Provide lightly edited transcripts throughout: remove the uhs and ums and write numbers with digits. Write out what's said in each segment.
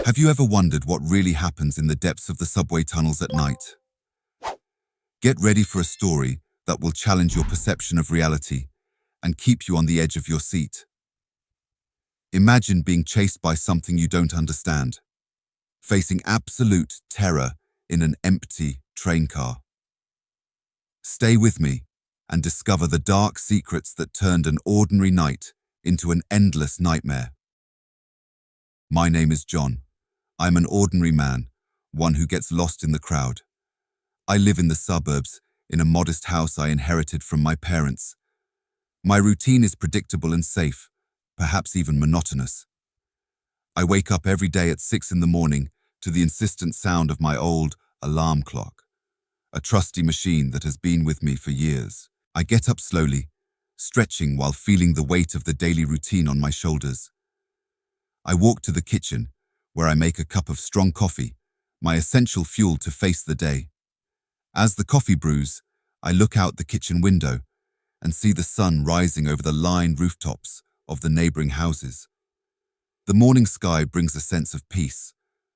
Have you ever wondered what really happens in the depths of the subway tunnels at night? Get ready for a story that will challenge your perception of reality and keep you on the edge of your seat. Imagine being chased by something you don't understand, facing absolute terror in an empty train car. Stay with me and discover the dark secrets that turned an ordinary night into an endless nightmare. My name is John. I'm an ordinary man, one who gets lost in the crowd. I live in the suburbs, in a modest house I inherited from my parents. My routine is predictable and safe, perhaps even monotonous. I wake up every day at 6 in the morning to the insistent sound of my old alarm clock, a trusty machine that has been with me for years. I get up slowly, stretching while feeling the weight of the daily routine on my shoulders. I walk to the kitchen, where I make a cup of strong coffee, my essential fuel to face the day. As the coffee brews, I look out the kitchen window and see the sun rising over the lined rooftops of the neighboring houses. The morning sky brings a sense of peace,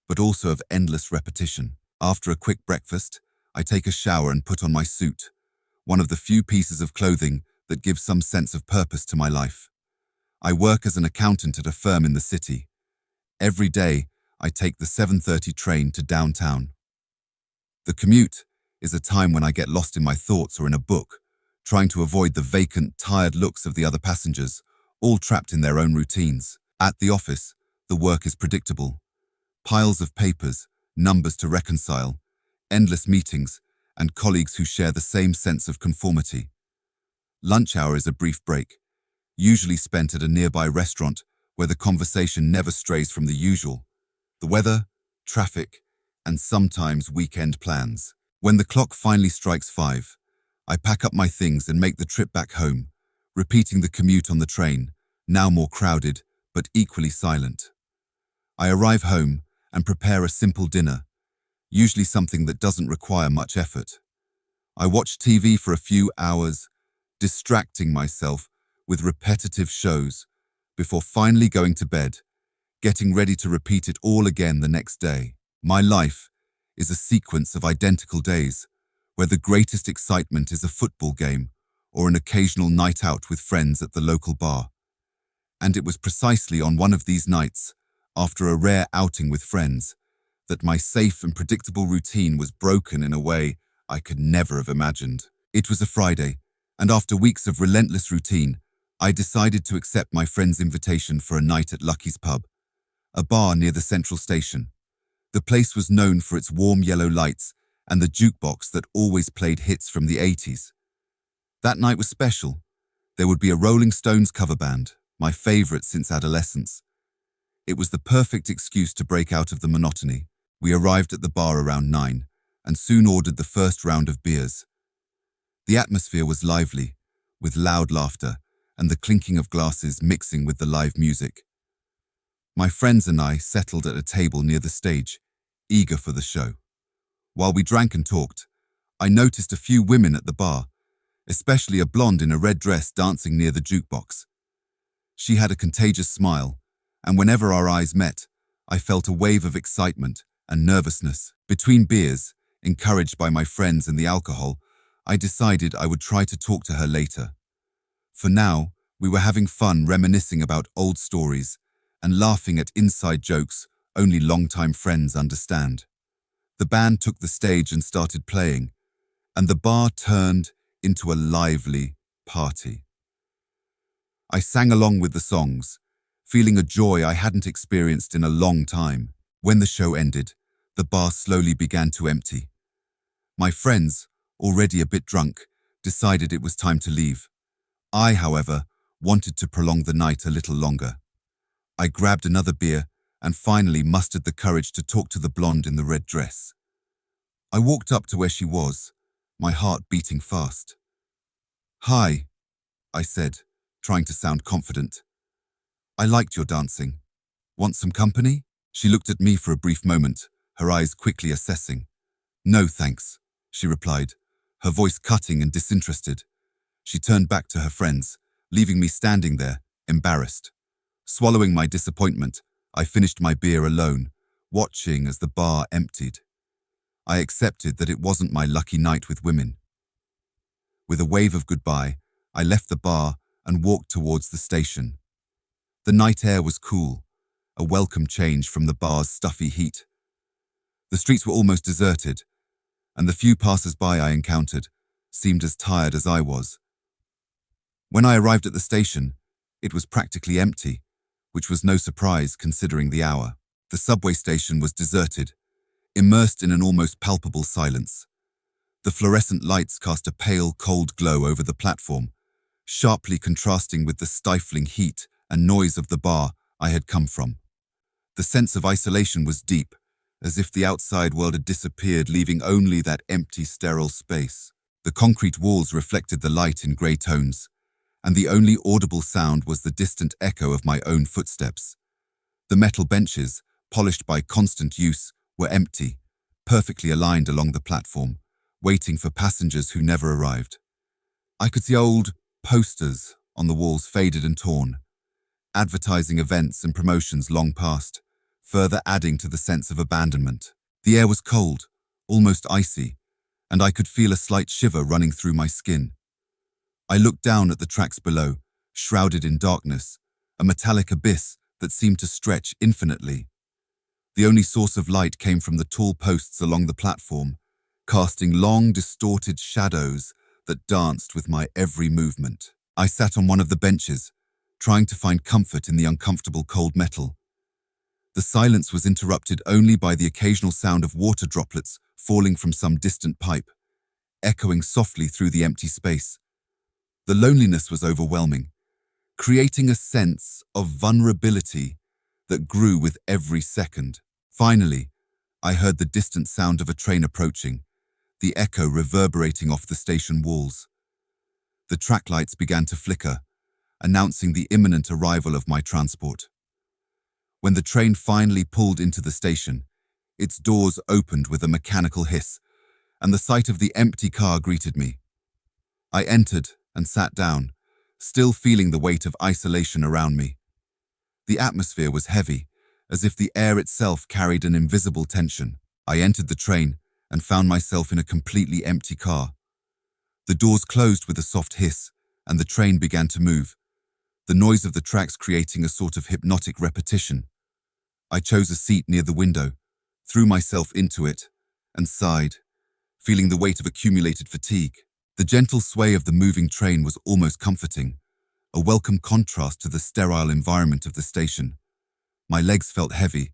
but also of endless repetition. After a quick breakfast, I take a shower and put on my suit, one of the few pieces of clothing that gives some sense of purpose to my life. I work as an accountant at a firm in the city. Every day, I take the 7:30 train to downtown. The commute is a time when I get lost in my thoughts or in a book, trying to avoid the vacant, tired looks of the other passengers, all trapped in their own routines. At the office, the work is predictable. Piles of papers, numbers to reconcile, endless meetings, and colleagues who share the same sense of conformity. Lunch hour is a brief break, usually spent at a nearby restaurant where the conversation never strays from the usual: the weather, traffic, and sometimes weekend plans. When the clock finally strikes 5, I pack up my things and make the trip back home, repeating the commute on the train, now more crowded, but equally silent. I arrive home and prepare a simple dinner, usually something that doesn't require much effort. I watch TV for a few hours, distracting myself with repetitive shows, before finally going to bed, getting ready to repeat it all again the next day. My life is a sequence of identical days, where the greatest excitement is a football game or an occasional night out with friends at the local bar. And it was precisely on one of these nights, after a rare outing with friends, that my safe and predictable routine was broken in a way I could never have imagined. It was a Friday, and after weeks of relentless routine, I decided to accept my friend's invitation for a night at Lucky's Pub, a bar near the central station. The place was known for its warm yellow lights and the jukebox that always played hits from the 80s. That night was special. There would be a Rolling Stones cover band, my favorite since adolescence. It was the perfect excuse to break out of the monotony. We arrived at the bar around 9 and soon ordered the first round of beers. The atmosphere was lively, with loud laughter and the clinking of glasses mixing with the live music. My friends and I settled at a table near the stage, eager for the show. While we drank and talked, I noticed a few women at the bar, especially a blonde in a red dress dancing near the jukebox. She had a contagious smile, and whenever our eyes met, I felt a wave of excitement and nervousness. Between beers, encouraged by my friends and the alcohol, I decided I would try to talk to her later. For now, we were having fun reminiscing about old stories and laughing at inside jokes only longtime friends understand. The band took the stage and started playing, and the bar turned into a lively party. I sang along with the songs, feeling a joy I hadn't experienced in a long time. When the show ended, the bar slowly began to empty. My friends, already a bit drunk, decided it was time to leave. I, however, wanted to prolong the night a little longer. I grabbed another beer and finally mustered the courage to talk to the blonde in the red dress. I walked up to where she was, my heart beating fast. "Hi," I said, trying to sound confident. "I liked your dancing. Want some company?" She looked at me for a brief moment, her eyes quickly assessing. "No, thanks," she replied, her voice cutting and disinterested. She turned back to her friends, leaving me standing there, embarrassed. Swallowing my disappointment, I finished my beer alone, watching as the bar emptied. I accepted that it wasn't my lucky night with women. With a wave of goodbye, I left the bar and walked towards the station. The night air was cool, a welcome change from the bar's stuffy heat. The streets were almost deserted, and the few passers-by I encountered seemed as tired as I was. When I arrived at the station, it was practically empty, which was no surprise considering the hour. The subway station was deserted, immersed in an almost palpable silence. The fluorescent lights cast a pale, cold glow over the platform, sharply contrasting with the stifling heat and noise of the bar I had come from. The sense of isolation was deep, as if the outside world had disappeared, leaving only that empty, sterile space. The concrete walls reflected the light in grey tones, and the only audible sound was the distant echo of my own footsteps. The metal benches, polished by constant use, were empty, perfectly aligned along the platform, waiting for passengers who never arrived. I could see old posters on the walls, faded and torn, advertising events and promotions long past, further adding to the sense of abandonment. The air was cold, almost icy, and I could feel a slight shiver running through my skin. I looked down at the tracks below, shrouded in darkness, a metallic abyss that seemed to stretch infinitely. The only source of light came from the tall posts along the platform, casting long, distorted shadows that danced with my every movement. I sat on one of the benches, trying to find comfort in the uncomfortable cold metal. The silence was interrupted only by the occasional sound of water droplets falling from some distant pipe, echoing softly through the empty space. The loneliness was overwhelming, creating a sense of vulnerability that grew with every second. Finally, I heard the distant sound of a train approaching, the echo reverberating off the station walls. The track lights began to flicker, announcing the imminent arrival of my transport. When the train finally pulled into the station, its doors opened with a mechanical hiss, and the sight of the empty car greeted me. I entered and sat down, still feeling the weight of isolation around me. The atmosphere was heavy, as if the air itself carried an invisible tension. I entered the train and found myself in a completely empty car. The doors closed with a soft hiss, and the train began to move, the noise of the tracks creating a sort of hypnotic repetition. I chose a seat near the window, threw myself into it, and sighed, feeling the weight of accumulated fatigue. The gentle sway of the moving train was almost comforting, a welcome contrast to the sterile environment of the station. My legs felt heavy,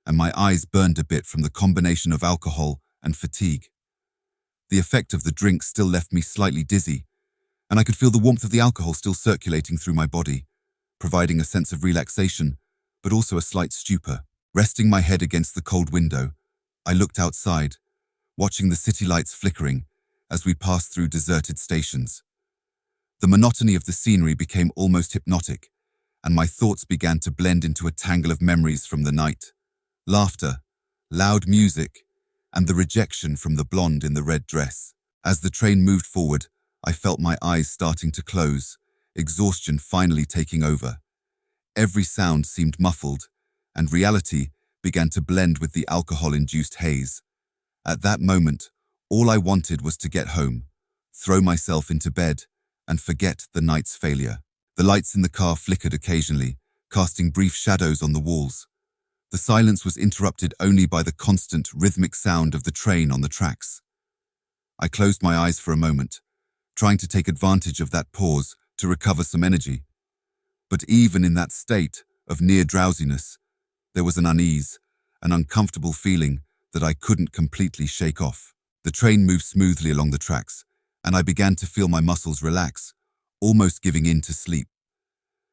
and my eyes burned a bit from the combination of alcohol and fatigue. The effect of the drink still left me slightly dizzy, and I could feel the warmth of the alcohol still circulating through my body, providing a sense of relaxation, but also a slight stupor. Resting my head against the cold window, I looked outside, watching the city lights flickering as we passed through deserted stations. The monotony of the scenery became almost hypnotic, and my thoughts began to blend into a tangle of memories from the night. Laughter, loud music, and the rejection from the blonde in the red dress. As the train moved forward, I felt my eyes starting to close, exhaustion finally taking over. Every sound seemed muffled, and reality began to blend with the alcohol-induced haze. At that moment, all I wanted was to get home, throw myself into bed, and forget the night's failure. The lights in the car flickered occasionally, casting brief shadows on the walls. The silence was interrupted only by the constant, rhythmic sound of the train on the tracks. I closed my eyes for a moment, trying to take advantage of that pause to recover some energy. But even in that state of near drowsiness, there was an unease, an uncomfortable feeling that I couldn't completely shake off. The train moved smoothly along the tracks, and I began to feel my muscles relax, almost giving in to sleep.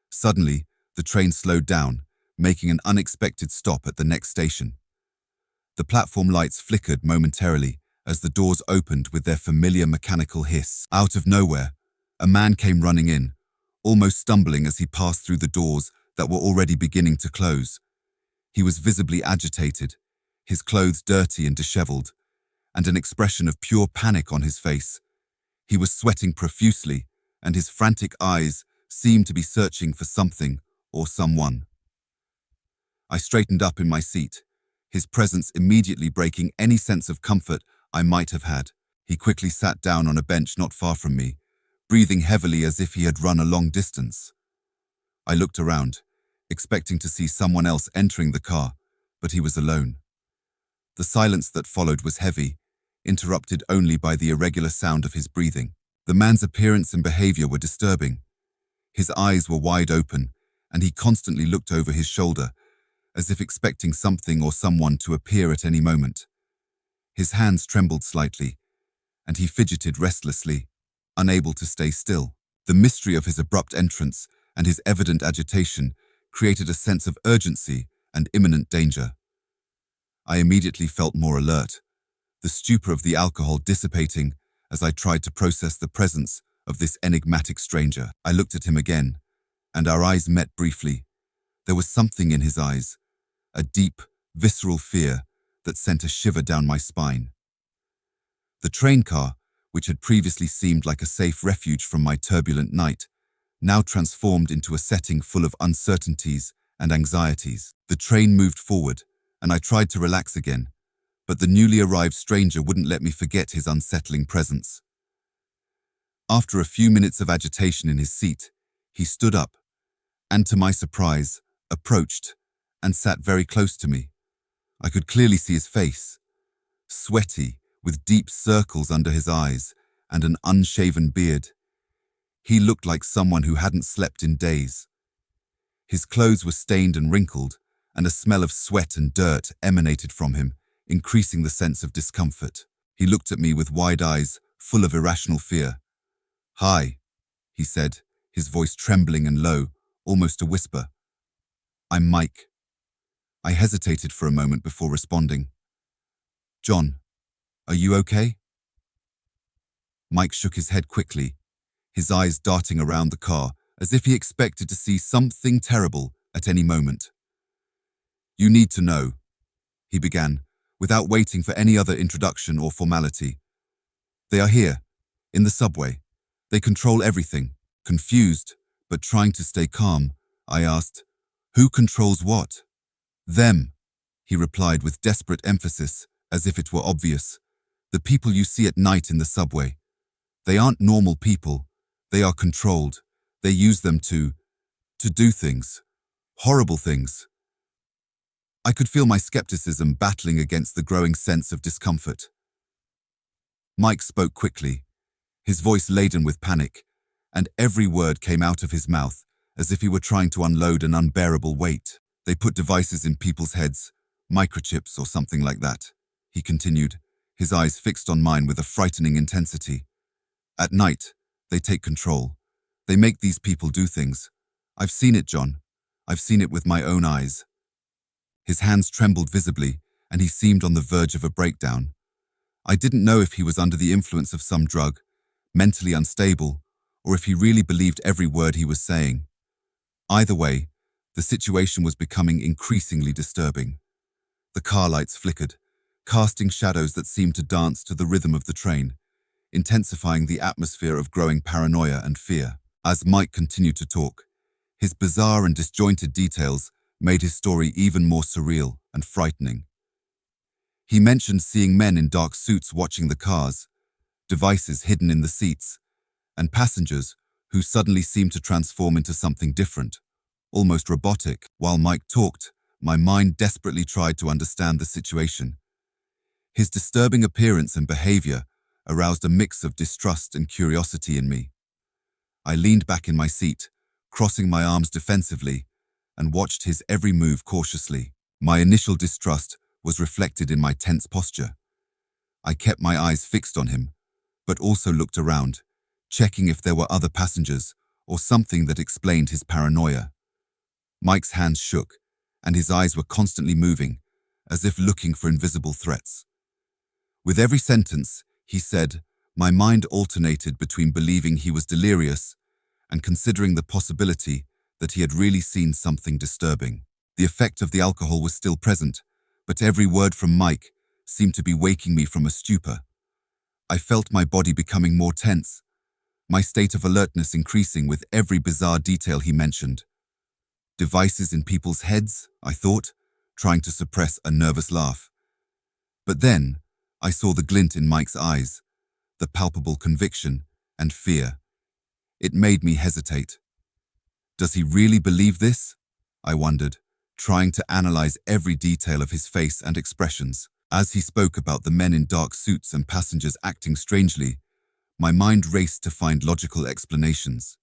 Suddenly, the train slowed down, making an unexpected stop at the next station. The platform lights flickered momentarily as the doors opened with their familiar mechanical hiss. Out of nowhere, a man came running in, almost stumbling as he passed through the doors that were already beginning to close. He was visibly agitated, his clothes dirty and disheveled, and an expression of pure panic on his face. He was sweating profusely, and his frantic eyes seemed to be searching for something or someone. I straightened up in my seat, his presence immediately breaking any sense of comfort I might have had. He quickly sat down on a bench not far from me, breathing heavily as if he had run a long distance. I looked around, expecting to see someone else entering the car, but he was alone. The silence that followed was heavy, interrupted only by the irregular sound of his breathing. The man's appearance and behavior were disturbing. His eyes were wide open, and he constantly looked over his shoulder, as if expecting something or someone to appear at any moment. His hands trembled slightly, and he fidgeted restlessly, unable to stay still. The mystery of his abrupt entrance and his evident agitation created a sense of urgency and imminent danger. I immediately felt more alert, the stupor of the alcohol dissipating as I tried to process the presence of this enigmatic stranger. I looked at him again, and our eyes met briefly. There was something in his eyes, a deep, visceral fear that sent a shiver down my spine. The train car, which had previously seemed like a safe refuge from my turbulent night, now transformed into a setting full of uncertainties and anxieties. The train moved forward, and I tried to relax again, but the newly arrived stranger wouldn't let me forget his unsettling presence. After a few minutes of agitation in his seat, he stood up, and to my surprise, approached and sat very close to me. I could clearly see his face, sweaty, with deep circles under his eyes and an unshaven beard. He looked like someone who hadn't slept in days. His clothes were stained and wrinkled, and a smell of sweat and dirt emanated from him, increasing the sense of discomfort. He looked at me with wide eyes, full of irrational fear. "Hi," he said, his voice trembling and low, almost a whisper. "I'm Mike." I hesitated for a moment before responding. "John, are you okay?" Mike shook his head quickly, his eyes darting around the car as if he expected to see something terrible at any moment. "You need to know," he began, without waiting for any other introduction or formality. "They are here, in the subway. They control everything." Confused, but trying to stay calm, I asked, "Who controls what?" "Them," he replied with desperate emphasis, as if it were obvious. "The people you see at night in the subway. They aren't normal people. They are controlled. They use them to do things. Horrible things." I could feel my skepticism battling against the growing sense of discomfort. Mike spoke quickly, his voice laden with panic, and every word came out of his mouth as if he were trying to unload an unbearable weight. "They put devices in people's heads, microchips or something like that," he continued, his eyes fixed on mine with a frightening intensity. "At night, they take control. They make these people do things. I've seen it, John. I've seen it with my own eyes." His hands trembled visibly, and he seemed on the verge of a breakdown. I didn't know if he was under the influence of some drug, mentally unstable, or if he really believed every word he was saying. Either way, the situation was becoming increasingly disturbing. The car lights flickered, casting shadows that seemed to dance to the rhythm of the train, intensifying the atmosphere of growing paranoia and fear. As Mike continued to talk, his bizarre and disjointed details made his story even more surreal and frightening. He mentioned seeing men in dark suits watching the cars, devices hidden in the seats, and passengers who suddenly seemed to transform into something different, almost robotic. While Mike talked, my mind desperately tried to understand the situation. His disturbing appearance and behavior aroused a mix of distrust and curiosity in me. I leaned back in my seat, crossing my arms defensively, and watched his every move cautiously. My initial distrust was reflected in my tense posture. I kept my eyes fixed on him, but also looked around, checking if there were other passengers or something that explained his paranoia. Mike's hands shook, and his eyes were constantly moving, as if looking for invisible threats. With every sentence, he said, my mind alternated between believing he was delirious and considering the possibility that he had really seen something disturbing. The effect of the alcohol was still present, but every word from Mike seemed to be waking me from a stupor. I felt my body becoming more tense, my state of alertness increasing with every bizarre detail he mentioned. Devices in people's heads, I thought, trying to suppress a nervous laugh. But then, I saw the glint in Mike's eyes, the palpable conviction and fear. It made me hesitate. Does he really believe this? I wondered, trying to analyze every detail of his face and expressions. As he spoke about the men in dark suits and passengers acting strangely, my mind raced to find logical explanations.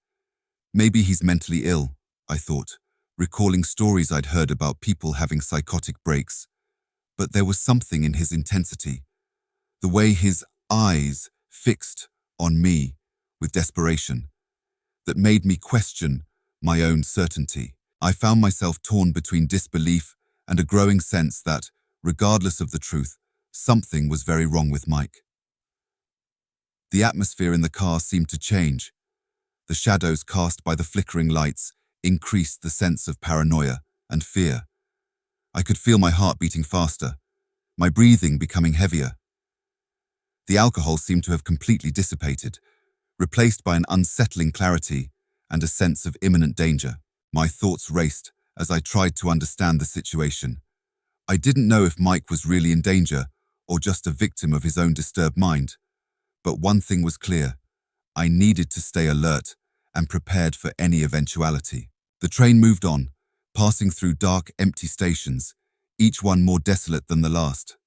Maybe he's mentally ill, I thought, recalling stories I'd heard about people having psychotic breaks. But there was something in his intensity, the way his eyes fixed on me with desperation, that made me question my own certainty. I found myself torn between disbelief and a growing sense that, regardless of the truth, something was very wrong with Mike. The atmosphere in the car seemed to change. The shadows cast by the flickering lights increased the sense of paranoia and fear. I could feel my heart beating faster, my breathing becoming heavier. The alcohol seemed to have completely dissipated, replaced by an unsettling clarity and a sense of imminent danger. My thoughts raced as I tried to understand the situation. I didn't know if Mike was really in danger or just a victim of his own disturbed mind. But one thing was clear. I needed to stay alert and prepared for any eventuality. The train moved on, passing through dark, empty stations, each one more desolate than the last.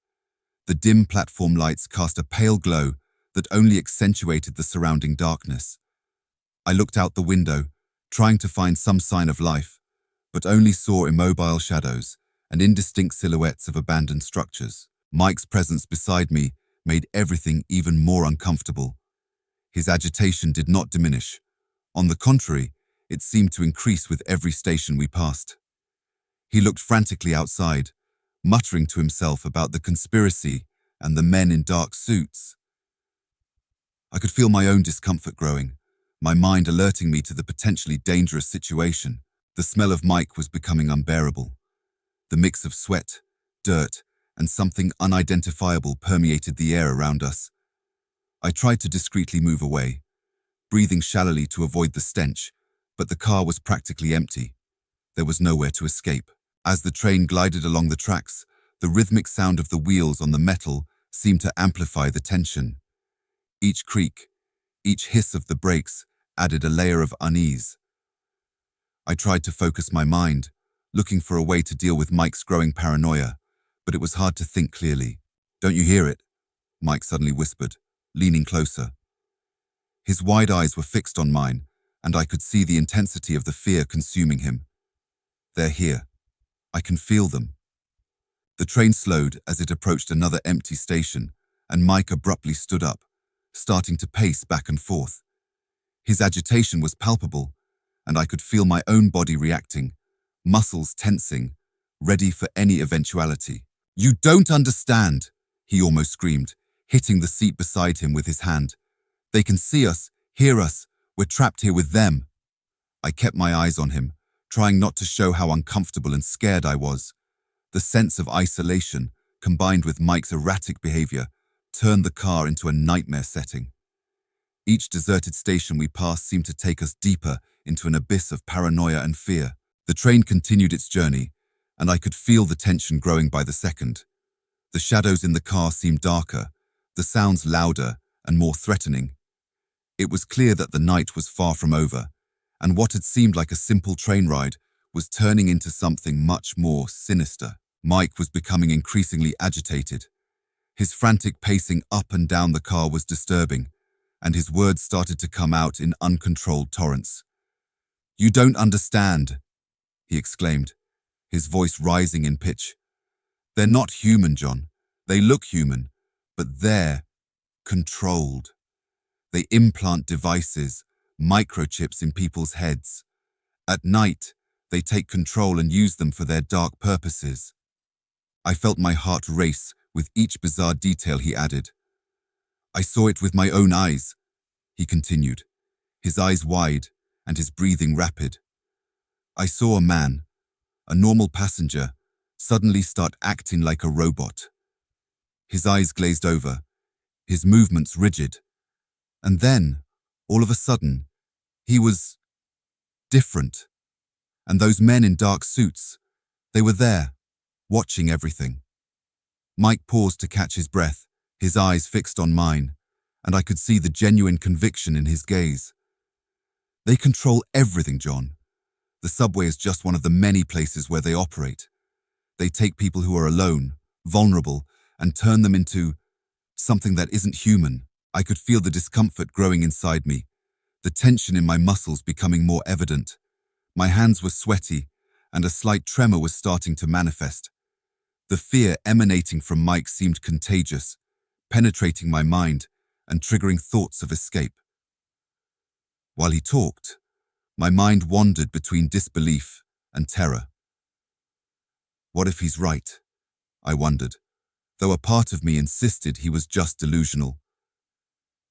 The dim platform lights cast a pale glow that only accentuated the surrounding darkness. I looked out the window, trying to find some sign of life, but only saw immobile shadows and indistinct silhouettes of abandoned structures. Mike's presence beside me made everything even more uncomfortable. His agitation did not diminish. On the contrary, it seemed to increase with every station we passed. He looked frantically outside, muttering to himself about the conspiracy and the men in dark suits. I could feel my own discomfort growing, my mind alerting me to the potentially dangerous situation. The smell of Mike was becoming unbearable. The mix of sweat, dirt, and something unidentifiable permeated the air around us. I tried to discreetly move away, breathing shallowly to avoid the stench, but the car was practically empty. There was nowhere to escape. As the train glided along the tracks, the rhythmic sound of the wheels on the metal seemed to amplify the tension. Each creak, each hiss of the brakes added a layer of unease. I tried to focus my mind, looking for a way to deal with Mike's growing paranoia, but it was hard to think clearly. "Don't you hear it?" Mike suddenly whispered, leaning closer. His wide eyes were fixed on mine, and I could see the intensity of the fear consuming him. "They're here. I can feel them." The train slowed as it approached another empty station, and Mike abruptly stood up, starting to pace back and forth. His agitation was palpable, and I could feel my own body reacting, muscles tensing, ready for any eventuality. "You don't understand," he almost screamed, hitting the seat beside him with his hand. "They can see us, hear us. We're trapped here with them." I kept my eyes on him, trying not to show how uncomfortable and scared I was. The sense of isolation, combined with Mike's erratic behavior, turned the car into a nightmare setting. Each deserted station we passed seemed to take us deeper into an abyss of paranoia and fear. The train continued its journey, and I could feel the tension growing by the second. The shadows in the car seemed darker, the sounds louder and more threatening. It was clear that the night was far from over, and what had seemed like a simple train ride was turning into something much more sinister. Mike was becoming increasingly agitated. His frantic pacing up and down the car was disturbing, and his words started to come out in uncontrolled torrents. "You don't understand," he exclaimed, his voice rising in pitch. "They're not human, John. They look human, but they're controlled. They implant devices, microchips in people's heads. At night, they take control and use them for their dark purposes." I felt my heart race with each bizarre detail he added. "I saw it with my own eyes," he continued, his eyes wide and his breathing rapid. "I saw a man, a normal passenger, suddenly start acting like a robot. His eyes glazed over, his movements rigid. And then, all of a sudden, he was different. And those men in dark suits, they were there, watching everything. Mike paused to catch his breath, his eyes fixed on mine, and I could see the genuine conviction in his gaze. They control everything, John. The subway is just one of the many places where they operate. They take people who are alone, vulnerable, and turn them into something that isn't human. I could feel the discomfort growing inside me, the tension in my muscles becoming more evident. My hands were sweaty, and a slight tremor was starting to manifest. The fear emanating from Mike seemed contagious, penetrating my mind and triggering thoughts of escape. While he talked, my mind wandered between disbelief and terror. What if he's right? I wondered, though a part of me insisted he was just delusional.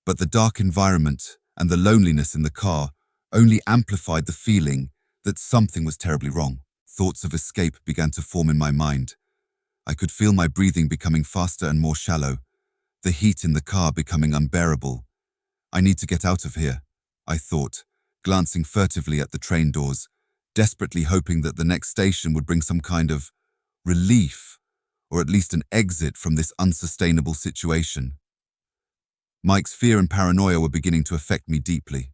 But the dark environment and the loneliness in the car only amplified the feeling that something was terribly wrong. Thoughts of escape began to form in my mind. I could feel my breathing becoming faster and more shallow, the heat in the car becoming unbearable. I need to get out of here, I thought, glancing furtively at the train doors, desperately hoping that the next station would bring some kind of relief, or at least an exit from this unsustainable situation. Mike's fear and paranoia were beginning to affect me deeply.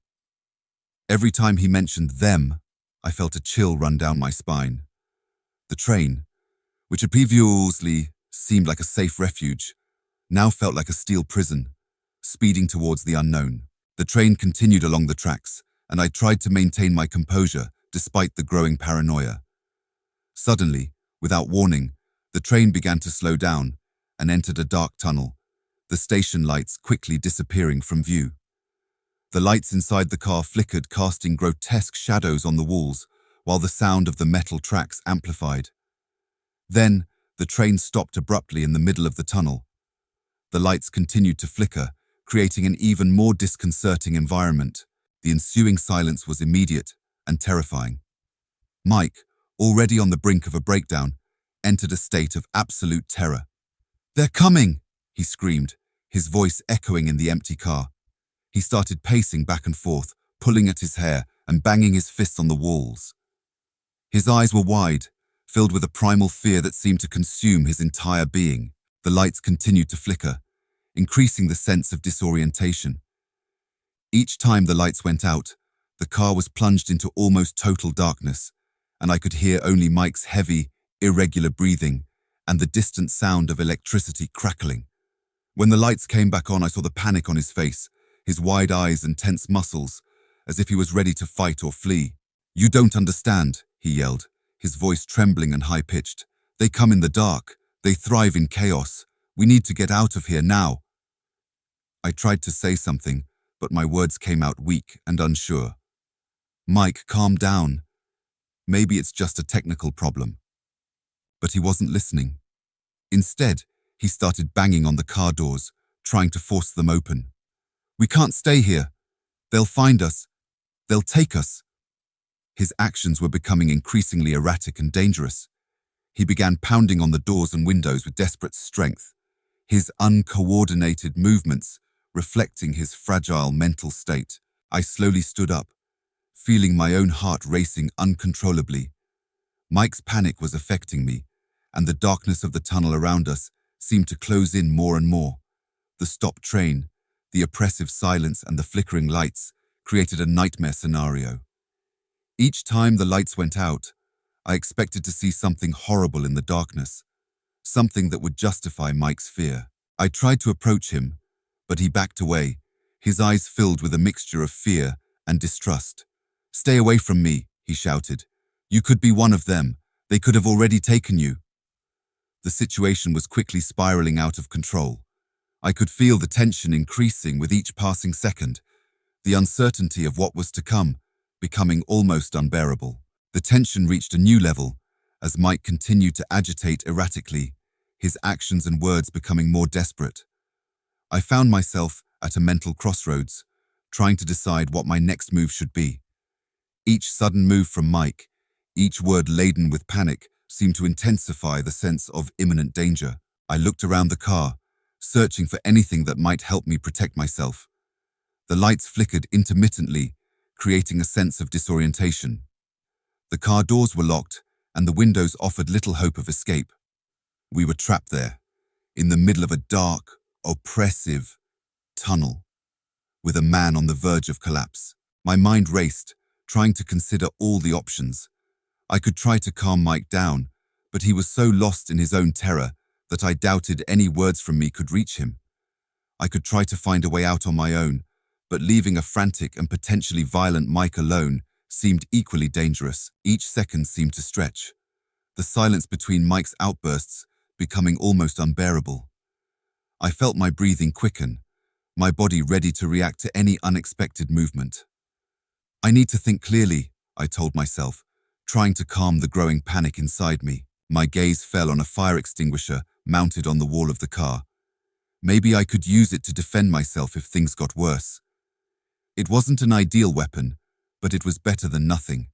Every time he mentioned them, I felt a chill run down my spine. The train, which had previously seemed like a safe refuge, now felt like a steel prison, speeding towards the unknown. The train continued along the tracks, and I tried to maintain my composure despite the growing paranoia. Suddenly, without warning, the train began to slow down and entered a dark tunnel, the station lights quickly disappearing from view. The lights inside the car flickered, casting grotesque shadows on the walls, while the sound of the metal tracks amplified. Then, the train stopped abruptly in the middle of the tunnel. The lights continued to flicker, creating an even more disconcerting environment. The ensuing silence was immediate and terrifying. Mike, already on the brink of a breakdown, entered a state of absolute terror. "They're coming!" he screamed, his voice echoing in the empty car. He started pacing back and forth, pulling at his hair and banging his fists on the walls. His eyes were wide, filled with a primal fear that seemed to consume his entire being. The lights continued to flicker, increasing the sense of disorientation. Each time the lights went out, the car was plunged into almost total darkness, and I could hear only Mike's heavy, irregular breathing and the distant sound of electricity crackling. When the lights came back on, I saw the panic on his face, his wide eyes and tense muscles, as if he was ready to fight or flee. "You don't understand," he yelled, his voice trembling and high-pitched. "They come in the dark. They thrive in chaos. We need to get out of here now." I tried to say something, but my words came out weak and unsure. "Mike, calm down. Maybe it's just a technical problem." But he wasn't listening. Instead, he started banging on the car doors, trying to force them open. "We can't stay here. They'll find us. They'll take us." His actions were becoming increasingly erratic and dangerous. He began pounding on the doors and windows with desperate strength, his uncoordinated movements reflecting his fragile mental state. I slowly stood up, feeling my own heart racing uncontrollably. Mike's panic was affecting me, and the darkness of the tunnel around us seemed to close in more and more. The stopped train, the oppressive silence, and the flickering lights created a nightmare scenario. Each time the lights went out, I expected to see something horrible in the darkness, something that would justify Mike's fear. I tried to approach him, but he backed away, his eyes filled with a mixture of fear and distrust. "Stay away from me," he shouted. "You could be one of them. They could have already taken you." The situation was quickly spiraling out of control. I could feel the tension increasing with each passing second, the uncertainty of what was to come becoming almost unbearable. The tension reached a new level as Mike continued to agitate erratically, his actions and words becoming more desperate. I found myself at a mental crossroads, trying to decide what my next move should be. Each sudden move from Mike, each word laden with panic, seemed to intensify the sense of imminent danger. I looked around the car, searching for anything that might help me protect myself. The lights flickered intermittently, creating a sense of disorientation. The car doors were locked, and the windows offered little hope of escape. We were trapped there, in the middle of a dark, oppressive tunnel, with a man on the verge of collapse. My mind raced, trying to consider all the options. I could try to calm Mike down, but he was so lost in his own terror that I doubted any words from me could reach him. I could try to find a way out on my own, but leaving a frantic and potentially violent Mike alone seemed equally dangerous. Each second seemed to stretch, the silence between Mike's outbursts becoming almost unbearable. I felt my breathing quicken, my body ready to react to any unexpected movement. I need to think clearly, I told myself, trying to calm the growing panic inside me. My gaze fell on a fire extinguisher mounted on the wall of the car. Maybe I could use it to defend myself if things got worse. It wasn't an ideal weapon, but it was better than nothing.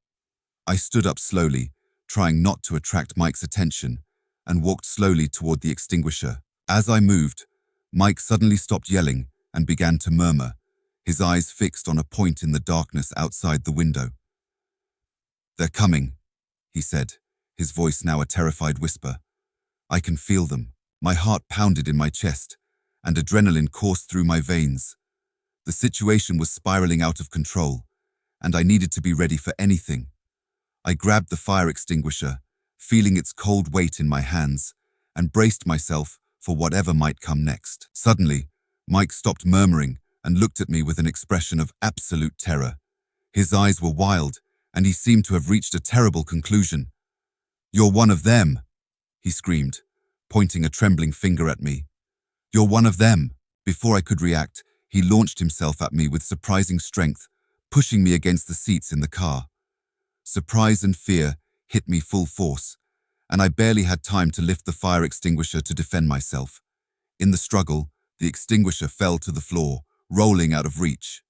I stood up slowly, trying not to attract Mike's attention, and walked slowly toward the extinguisher. As I moved, Mike suddenly stopped yelling and began to murmur, his eyes fixed on a point in the darkness outside the window. "They're coming," he said, his voice now a terrified whisper. "I can feel them." My heart pounded in my chest, and adrenaline coursed through my veins. The situation was spiraling out of control, and I needed to be ready for anything. I grabbed the fire extinguisher, feeling its cold weight in my hands, and braced myself for whatever might come next. Suddenly, Mike stopped murmuring and looked at me with an expression of absolute terror. His eyes were wild, and he seemed to have reached a terrible conclusion. "You're one of them," he screamed, pointing a trembling finger at me. "You're one of them." Before I could react, he launched himself at me with surprising strength, pushing me against the seats in the car. Surprise and fear hit me full force, and I barely had time to lift the fire extinguisher to defend myself. In the struggle, the extinguisher fell to the floor, rolling out of reach.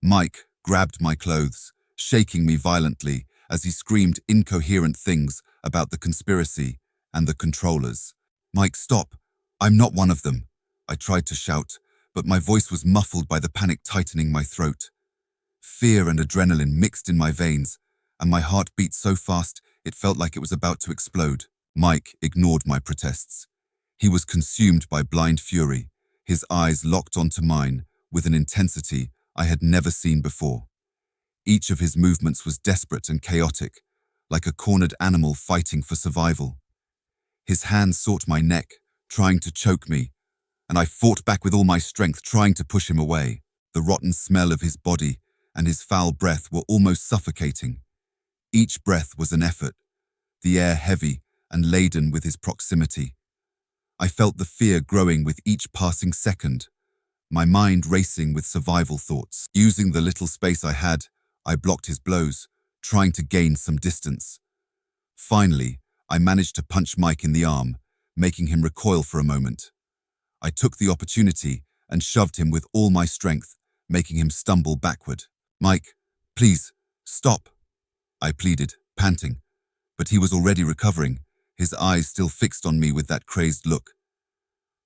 Mike grabbed my clothes, shaking me violently as he screamed incoherent things about the conspiracy and the controllers. "Mike, stop! I'm not one of them," I tried to shout, but my voice was muffled by the panic tightening my throat. Fear and adrenaline mixed in my veins, and my heart beat so fast it felt like it was about to explode. Mike ignored my protests. He was consumed by blind fury, his eyes locked onto mine with an intensity I had never seen before. Each of his movements was desperate and chaotic, like a cornered animal fighting for survival. His hands sought my neck, trying to choke me, and I fought back with all my strength, trying to push him away. The rotten smell of his body and his foul breath were almost suffocating. Each breath was an effort, the air heavy and laden with his proximity. I felt the fear growing with each passing second, my mind racing with survival thoughts. Using the little space I had, I blocked his blows, trying to gain some distance. Finally, I managed to punch Mike in the arm, making him recoil for a moment. I took the opportunity and shoved him with all my strength, making him stumble backward. "Mike, please, stop," I pleaded, panting, but he was already recovering, his eyes still fixed on me with that crazed look.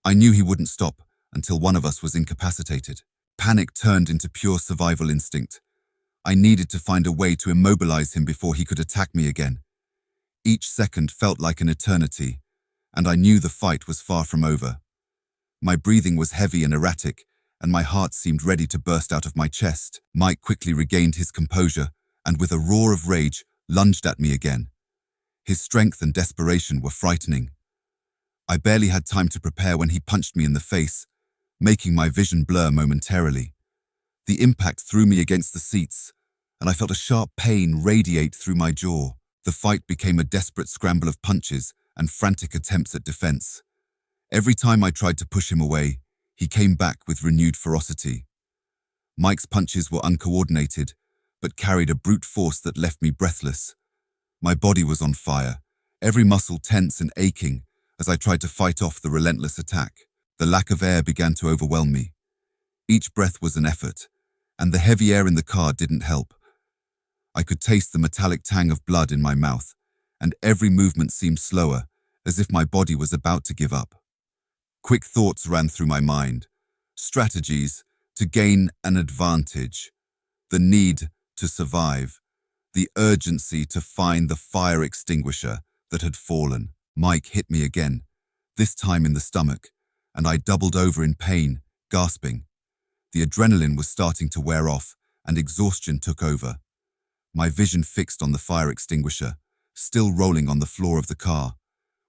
I knew he wouldn't stop until one of us was incapacitated. Panic turned into pure survival instinct. I needed to find a way to immobilize him before he could attack me again. Each second felt like an eternity, and I knew the fight was far from over. My breathing was heavy and erratic, and my heart seemed ready to burst out of my chest. Mike quickly regained his composure, and with a roar of rage, lunged at me again. His strength and desperation were frightening. I barely had time to prepare when he punched me in the face, making my vision blur momentarily. The impact threw me against the seats, and I felt a sharp pain radiate through my jaw. The fight became a desperate scramble of punches and frantic attempts at defense. Every time I tried to push him away, he came back with renewed ferocity. Mike's punches were uncoordinated, but carried a brute force that left me breathless. My body was on fire, every muscle tense and aching as I tried to fight off the relentless attack. The lack of air began to overwhelm me. Each breath was an effort, and the heavy air in the car didn't help. I could taste the metallic tang of blood in my mouth, and every movement seemed slower, as if my body was about to give up. Quick thoughts ran through my mind. Strategies to gain an advantage, the need to survive, the urgency to find the fire extinguisher that had fallen. Mike hit me again, this time in the stomach, and I doubled over in pain, gasping. The adrenaline was starting to wear off, and exhaustion took over. My vision fixed on the fire extinguisher, still rolling on the floor of the car.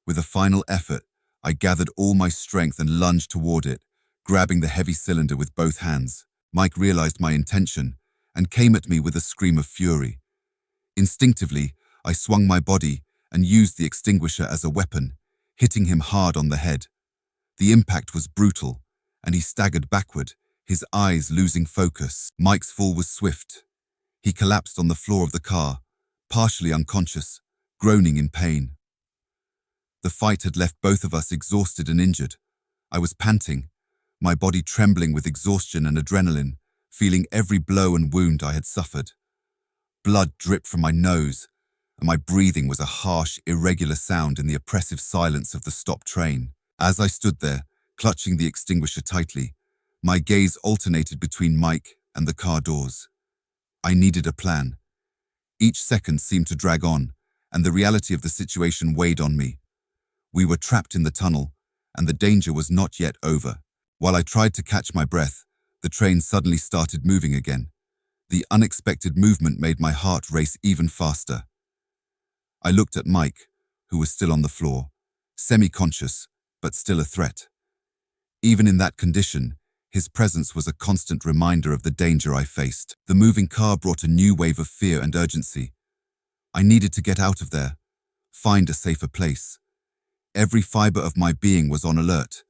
With a final effort, I gathered all my strength and lunged toward it, grabbing the heavy cylinder with both hands. Mike realized my intention and came at me with a scream of fury. Instinctively, I swung my body and used the extinguisher as a weapon, hitting him hard on the head. The impact was brutal, and he staggered backward, his eyes losing focus. Mike's fall was swift. He collapsed on the floor of the car, partially unconscious, groaning in pain. The fight had left both of us exhausted and injured. I was panting, my body trembling with exhaustion and adrenaline, feeling every blow and wound I had suffered. Blood dripped from my nose, and my breathing was a harsh, irregular sound in the oppressive silence of the stopped train. As I stood there, clutching the extinguisher tightly, my gaze alternated between Mike and the car doors. I needed a plan. Each second seemed to drag on, and the reality of the situation weighed on me. We were trapped in the tunnel, and the danger was not yet over. While I tried to catch my breath, the train suddenly started moving again. The unexpected movement made my heart race even faster. I looked at Mike, who was still on the floor, semi-conscious, but still a threat. Even in that condition, his presence was a constant reminder of the danger I faced. The moving car brought a new wave of fear and urgency. I needed to get out of there, find a safer place. Every fiber of my being was on alert,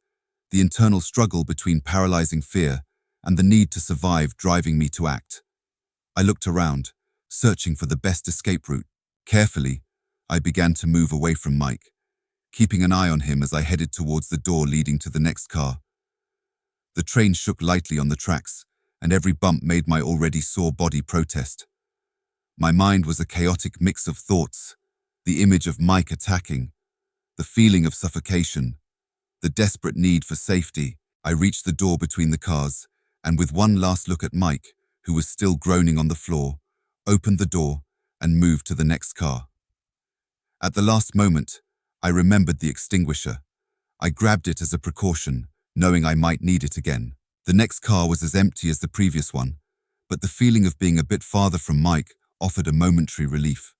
the internal struggle between paralyzing fear and the need to survive driving me to act. I looked around, searching for the best escape route. Carefully, I began to move away from Mike, keeping an eye on him as I headed towards the door leading to the next car. The train shook lightly on the tracks, and every bump made my already sore body protest. My mind was a chaotic mix of thoughts, the image of Mike attacking, the feeling of suffocation, the desperate need for safety. I reached the door between the cars, and with one last look at Mike, who was still groaning on the floor, opened the door and moved to the next car. At the last moment, I remembered the extinguisher. I grabbed it as a precaution, knowing I might need it again. The next car was as empty as the previous one, but the feeling of being a bit farther from Mike offered a momentary relief.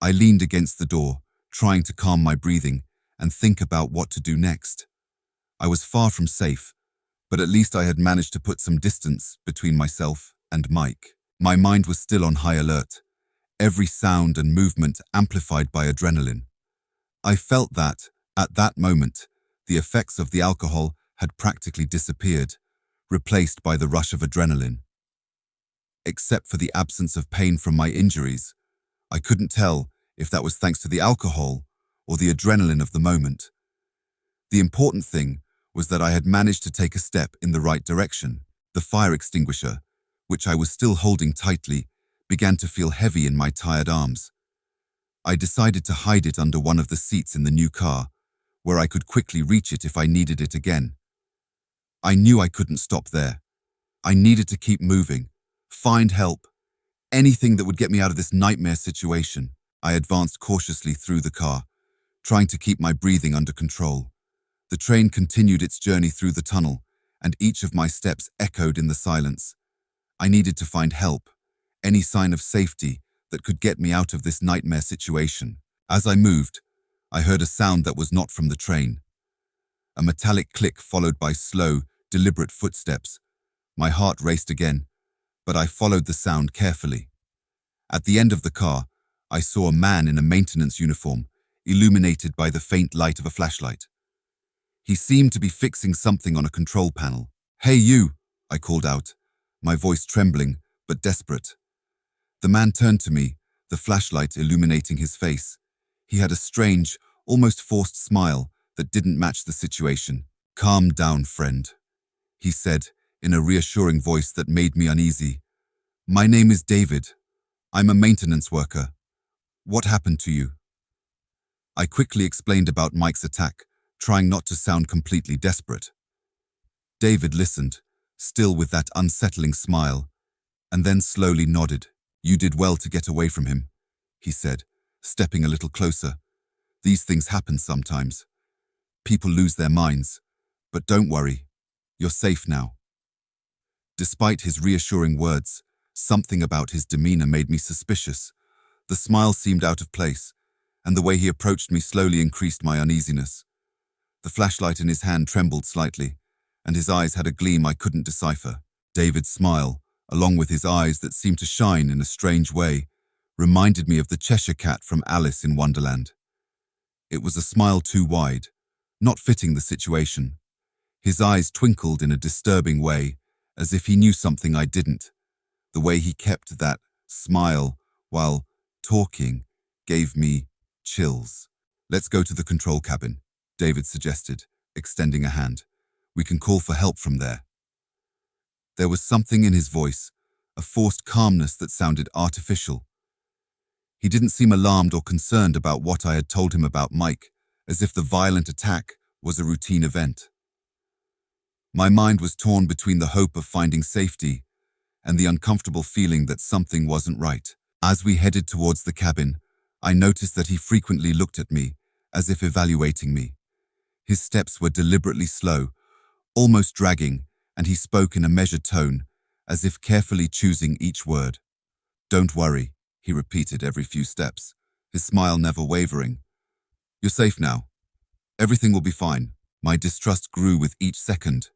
I leaned against the door, trying to calm my breathing and think about what to do next. I was far from safe, but at least I had managed to put some distance between myself and Mike. My mind was still on high alert, every sound and movement amplified by adrenaline. I felt that, at that moment, the effects of the alcohol had practically disappeared, replaced by the rush of adrenaline. Except for the absence of pain from my injuries, I couldn't tell if that was thanks to the alcohol or the adrenaline of the moment. The important thing was that I had managed to take a step in the right direction. The fire extinguisher, which I was still holding tightly, began to feel heavy in my tired arms. I decided to hide it under one of the seats in the new car, where I could quickly reach it if I needed it again. I knew I couldn't stop there. I needed to keep moving, find help, anything that would get me out of this nightmare situation. I advanced cautiously through the car, trying to keep my breathing under control. The train continued its journey through the tunnel, and each of my steps echoed in the silence. I needed to find help, any sign of safety that could get me out of this nightmare situation. As I moved, I heard a sound that was not from the train. A metallic click followed by slow, deliberate footsteps. My heart raced again, but I followed the sound carefully. At the end of the car, I saw a man in a maintenance uniform, illuminated by the faint light of a flashlight. He seemed to be fixing something on a control panel. "Hey you," I called out, my voice trembling but desperate. The man turned to me, the flashlight illuminating his face. He had a strange, almost forced smile that didn't match the situation. "Calm down, friend," he said in a reassuring voice that made me uneasy. "My name is David. I'm a maintenance worker. What happened to you?" I quickly explained about Mike's attack, trying not to sound completely desperate. David listened, still with that unsettling smile, and then slowly nodded. "You did well to get away from him," he said, stepping a little closer. These things happen sometimes. People lose their minds. But don't worry, you're safe now. Despite his reassuring words, something about his demeanor made me suspicious. The smile seemed out of place, and the way he approached me slowly increased my uneasiness. The flashlight in his hand trembled slightly, and his eyes had a gleam I couldn't decipher. David's smile, along with his eyes that seemed to shine in a strange way, reminded me of the Cheshire Cat from Alice in Wonderland. It was a smile too wide, not fitting the situation. His eyes twinkled in a disturbing way, as if he knew something I didn't. The way he kept that smile while talking gave me chills. "Let's go to the control cabin," David suggested, extending a hand. "We can call for help from there." There was something in his voice, a forced calmness that sounded artificial. He didn't seem alarmed or concerned about what I had told him about Mike, as if the violent attack was a routine event. My mind was torn between the hope of finding safety and the uncomfortable feeling that something wasn't right. As we headed towards the cabin, I noticed that he frequently looked at me, as if evaluating me. His steps were deliberately slow, almost dragging, and he spoke in a measured tone, as if carefully choosing each word. "Don't worry," he repeated every few steps, his smile never wavering. "You're safe now. Everything will be fine." My distrust grew with each second.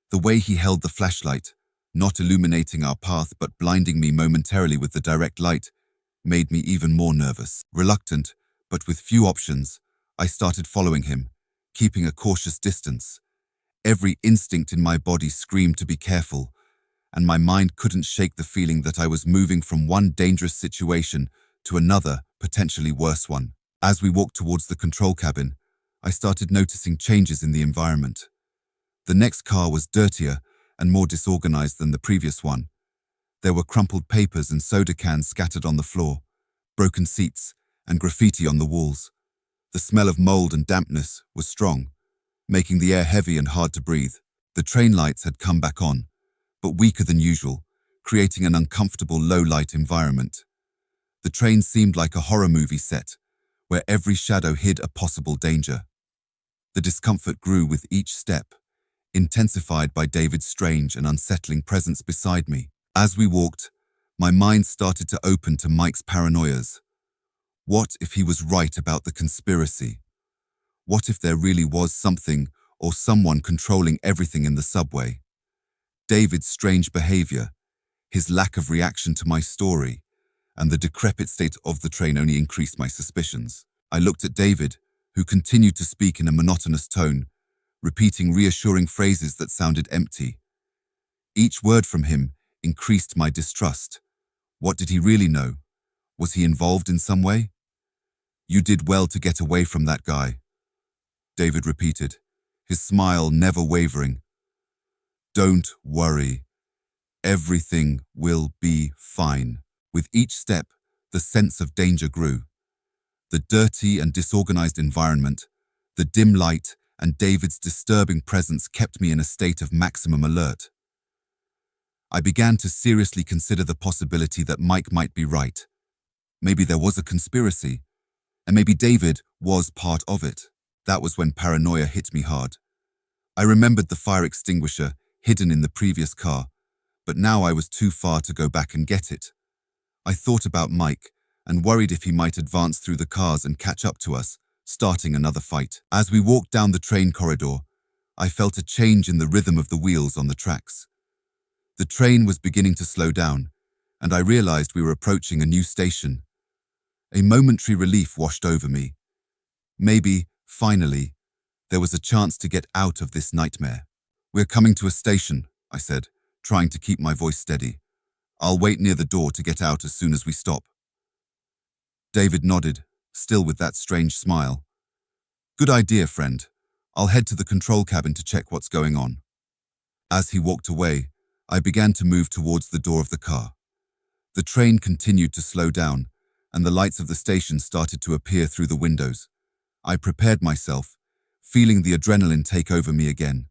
The way he held the flashlight, not illuminating our path but blinding me momentarily with the direct light, made me even more nervous. Reluctant, but with few options, I started following him, keeping a cautious distance. Every instinct in my body screamed to be careful, and my mind couldn't shake the feeling that I was moving from one dangerous situation to another, potentially worse one. As we walked towards the control cabin, I started noticing changes in the environment. The next car was dirtier and more disorganized than the previous one. There were crumpled papers and soda cans scattered on the floor, broken seats, and graffiti on the walls. The smell of mold and dampness was strong, making the air heavy and hard to breathe. The train lights had come back on, but weaker than usual, creating an uncomfortable low-light environment. The train seemed like a horror movie set, where every shadow hid a possible danger. The discomfort grew with each step, intensified by David's strange and unsettling presence beside me. As we walked, my mind started to open to Mike's paranoias. What if he was right about the conspiracy? What if there really was something or someone controlling everything in the subway? David's strange behavior, his lack of reaction to my story, and the decrepit state of the train only increased my suspicions. I looked at David, who continued to speak in a monotonous tone, repeating reassuring phrases that sounded empty. Each word from him increased my distrust. What did he really know? Was he involved in some way? "You did well to get away from that guy," David repeated, his smile never wavering. "Don't worry. Everything will be fine." With each step, the sense of danger grew. The dirty and disorganized environment, the dim light, and David's disturbing presence kept me in a state of maximum alert. I began to seriously consider the possibility that Mike might be right. Maybe there was a conspiracy, and maybe David was part of it. That was when paranoia hit me hard. I remembered the fire extinguisher hidden in the previous car, but now I was too far to go back and get it. I thought about Mike and worried if he might advance through the cars and catch up to us, starting another fight. As we walked down the train corridor, I felt a change in the rhythm of the wheels on the tracks. The train was beginning to slow down, and I realized we were approaching a new station. A momentary relief washed over me. Maybe, finally, there was a chance to get out of this nightmare. "We're coming to a station," I said, trying to keep my voice steady. "I'll wait near the door to get out as soon as we stop." David nodded, still with that strange smile. "Good idea, friend. I'll head to the control cabin to check what's going on." As he walked away, I began to move towards the door of the car. The train continued to slow down, and the lights of the station started to appear through the windows. I prepared myself, feeling the adrenaline take over me again.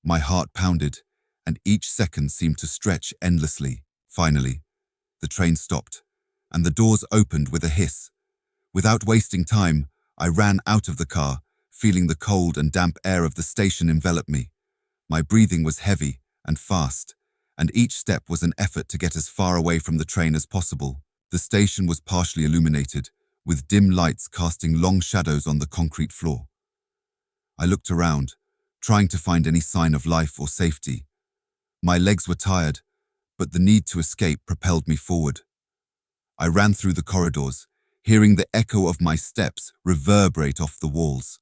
My heart pounded, and each second seemed to stretch endlessly. Finally, the train stopped, and the doors opened with a hiss. Without wasting time, I ran out of the car, feeling the cold and damp air of the station envelop me. My breathing was heavy and fast, and each step was an effort to get as far away from the train as possible. The station was partially illuminated, with dim lights casting long shadows on the concrete floor. I looked around, trying to find any sign of life or safety. My legs were tired, but the need to escape propelled me forward. I ran through the corridors, hearing the echo of my steps reverberate off the walls.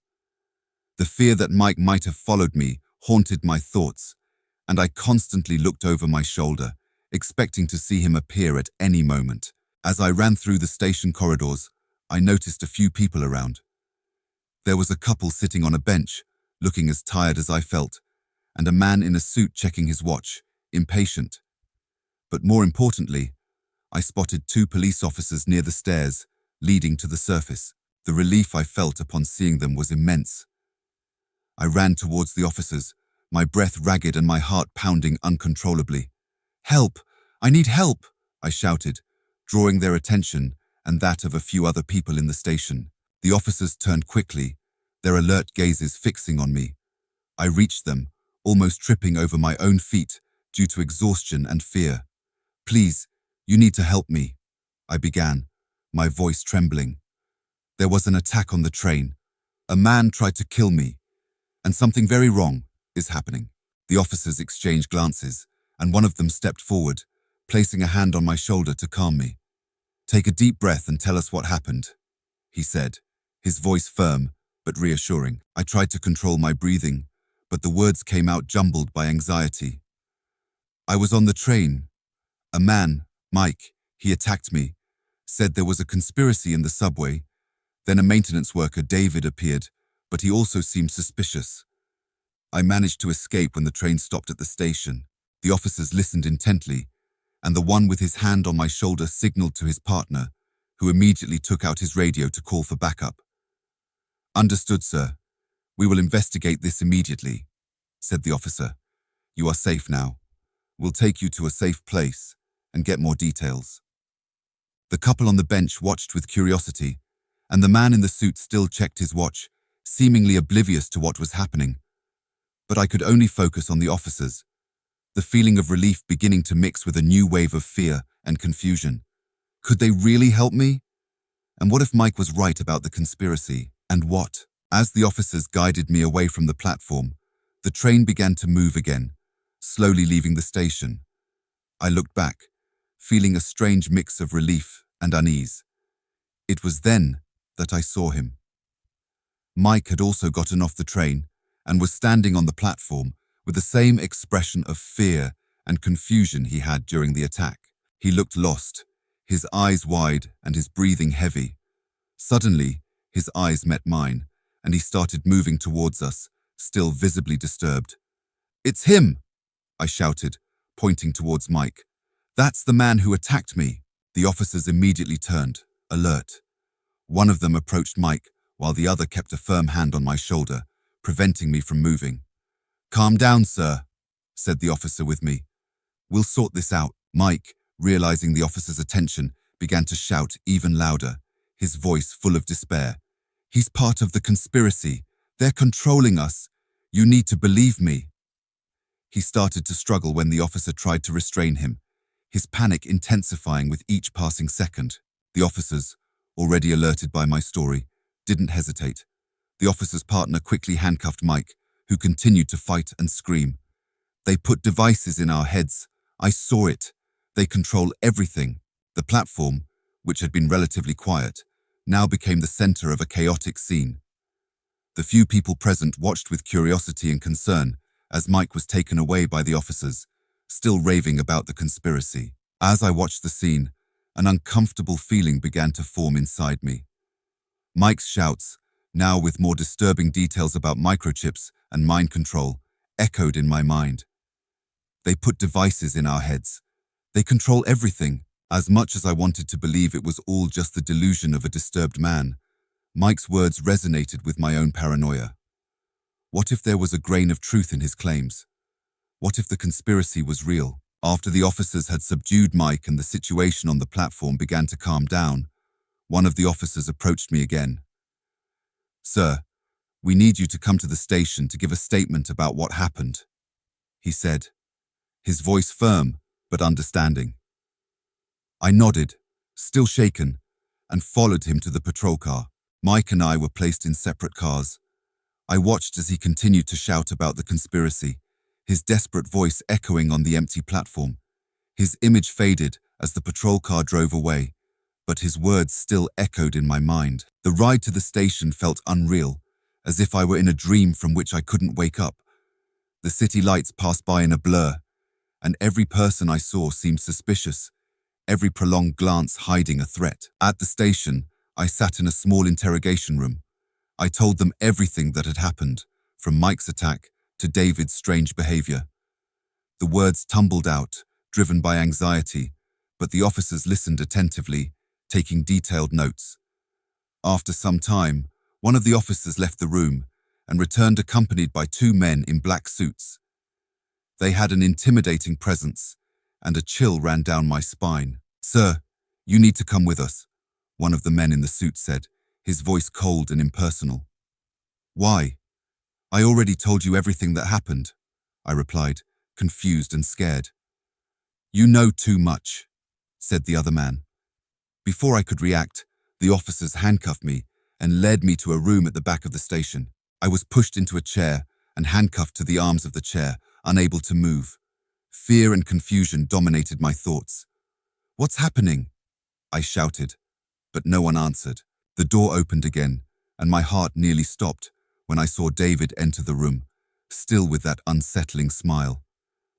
The fear that Mike might have followed me haunted my thoughts, and I constantly looked over my shoulder, expecting to see him appear at any moment. As I ran through the station corridors, I noticed a few people around. There was a couple sitting on a bench, looking as tired as I felt, and a man in a suit checking his watch, impatient. But more importantly, I spotted 2 police officers near the stairs, leading to the surface. The relief I felt upon seeing them was immense. I ran towards the officers, my breath ragged and my heart pounding uncontrollably. "Help! I need help!" I shouted, drawing their attention and that of a few other people in the station. The officers turned quickly, their alert gazes fixing on me. I reached them, almost tripping over my own feet due to exhaustion and fear. "Please, you need to help me," I began, my voice trembling. "There was an attack on the train. A man tried to kill me, and something very wrong is happening." The officers exchanged glances, and one of them stepped forward, placing a hand on my shoulder to calm me. "Take a deep breath and tell us what happened," he said, his voice firm but reassuring. I tried to control my breathing, but the words came out jumbled by anxiety. "I was on the train. A man, Mike, he attacked me, said there was a conspiracy in the subway. Then a maintenance worker, David, appeared, but he also seemed suspicious. I managed to escape when the train stopped at the station." The officers listened intently, and the one with his hand on my shoulder signaled to his partner, who immediately took out his radio to call for backup. "Understood, sir. We will investigate this immediately," said the officer. "You are safe now. We'll take you to a safe place and get more details." The couple on the bench watched with curiosity, and the man in the suit still checked his watch, seemingly oblivious to what was happening. But I could only focus on the officers, the feeling of relief beginning to mix with a new wave of fear and confusion. Could they really help me? And what if Mike was right about the conspiracy? And what? As the officers guided me away from the platform, the train began to move again, slowly leaving the station. I looked back, feeling a strange mix of relief and unease. It was then that I saw him. Mike had also gotten off the train and was standing on the platform with the same expression of fear and confusion he had during the attack. He looked lost, his eyes wide and his breathing heavy. Suddenly, his eyes met mine, and he started moving towards us, still visibly disturbed. "It's him!" I shouted, pointing towards Mike. "That's the man who attacked me." The officers immediately turned, alert. One of them approached Mike, while the other kept a firm hand on my shoulder, preventing me from moving. "Calm down, sir," said the officer with me. "We'll sort this out." Mike, realizing the officer's attention, began to shout even louder, his voice full of despair. "He's part of the conspiracy. They're controlling us. You need to believe me." He started to struggle when the officer tried to restrain him, his panic intensifying with each passing second. The officers, already alerted by my story, didn't hesitate. The officer's partner quickly handcuffed Mike, who continued to fight and scream. "They put devices in our heads. I saw it. They control everything." The platform, which had been relatively quiet, now became the center of a chaotic scene. The few people present watched with curiosity and concern as Mike was taken away by the officers, still raving about the conspiracy. As I watched the scene, an uncomfortable feeling began to form inside me. Mike's shouts, now with more disturbing details about microchips and mind control, echoed in my mind. "They put devices in our heads. They control everything." As much as I wanted to believe it was all just the delusion of a disturbed man, Mike's words resonated with my own paranoia. What if there was a grain of truth in his claims? What if the conspiracy was real? After the officers had subdued Mike and the situation on the platform began to calm down, one of the officers approached me again. "Sir, we need you to come to the station to give a statement about what happened," he said, his voice firm but understanding. I nodded, still shaken, and followed him to the patrol car. Mike and I were placed in separate cars. I watched as he continued to shout about the conspiracy, his desperate voice echoing on the empty platform. His image faded as the patrol car drove away, but his words still echoed in my mind. The ride to the station felt unreal, as if I were in a dream from which I couldn't wake up. The city lights passed by in a blur, and every person I saw seemed suspicious, every prolonged glance hiding a threat. At the station, I sat in a small interrogation room. I told them everything that had happened, from Mike's attack to David's strange behavior. The words tumbled out, driven by anxiety, but the officers listened attentively, taking detailed notes. After some time, one of the officers left the room and returned accompanied by two men in black suits. They had an intimidating presence, and a chill ran down my spine. "Sir, you need to come with us," one of the men in the suit said, his voice cold and impersonal. "Why? I already told you everything that happened," I replied, confused and scared. "You know too much," said the other man. Before I could react, the officers handcuffed me and led me to a room at the back of the station. I was pushed into a chair and handcuffed to the arms of the chair, unable to move. Fear and confusion dominated my thoughts. "What's happening?" I shouted, but no one answered. The door opened again, and my heart nearly stopped when I saw David enter the room, still with that unsettling smile.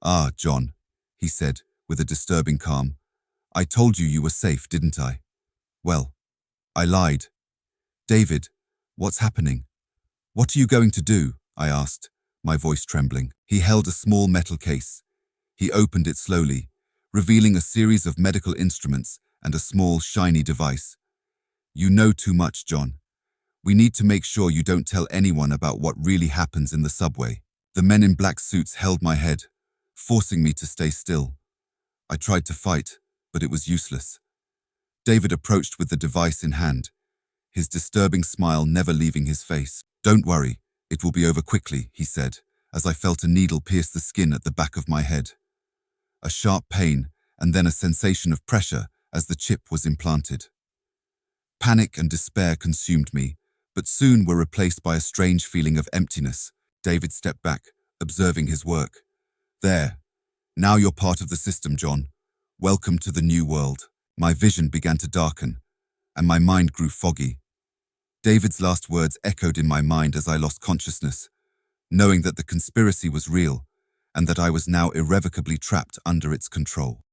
"Ah, John," he said, with a disturbing calm. "I told you were safe, didn't I?" "Well, I lied." "David, what's happening? What are you going to do?" I asked, my voice trembling. He held a small metal case. He opened it slowly, revealing a series of medical instruments and a small, shiny device. "You know too much, John. We need to make sure you don't tell anyone about what really happens in the subway." The men in black suits held my head, forcing me to stay still. I tried to fight, but it was useless. David approached with the device in hand, his disturbing smile never leaving his face. "Don't worry, it will be over quickly," he said, as I felt a needle pierce the skin at the back of my head. A sharp pain, and then a sensation of pressure as the chip was implanted. Panic and despair consumed me, but soon were replaced by a strange feeling of emptiness. David stepped back, observing his work. "There. Now you're part of the system, John. Welcome to the new world." My vision began to darken, and my mind grew foggy. David's last words echoed in my mind as I lost consciousness, knowing that the conspiracy was real and that I was now irrevocably trapped under its control.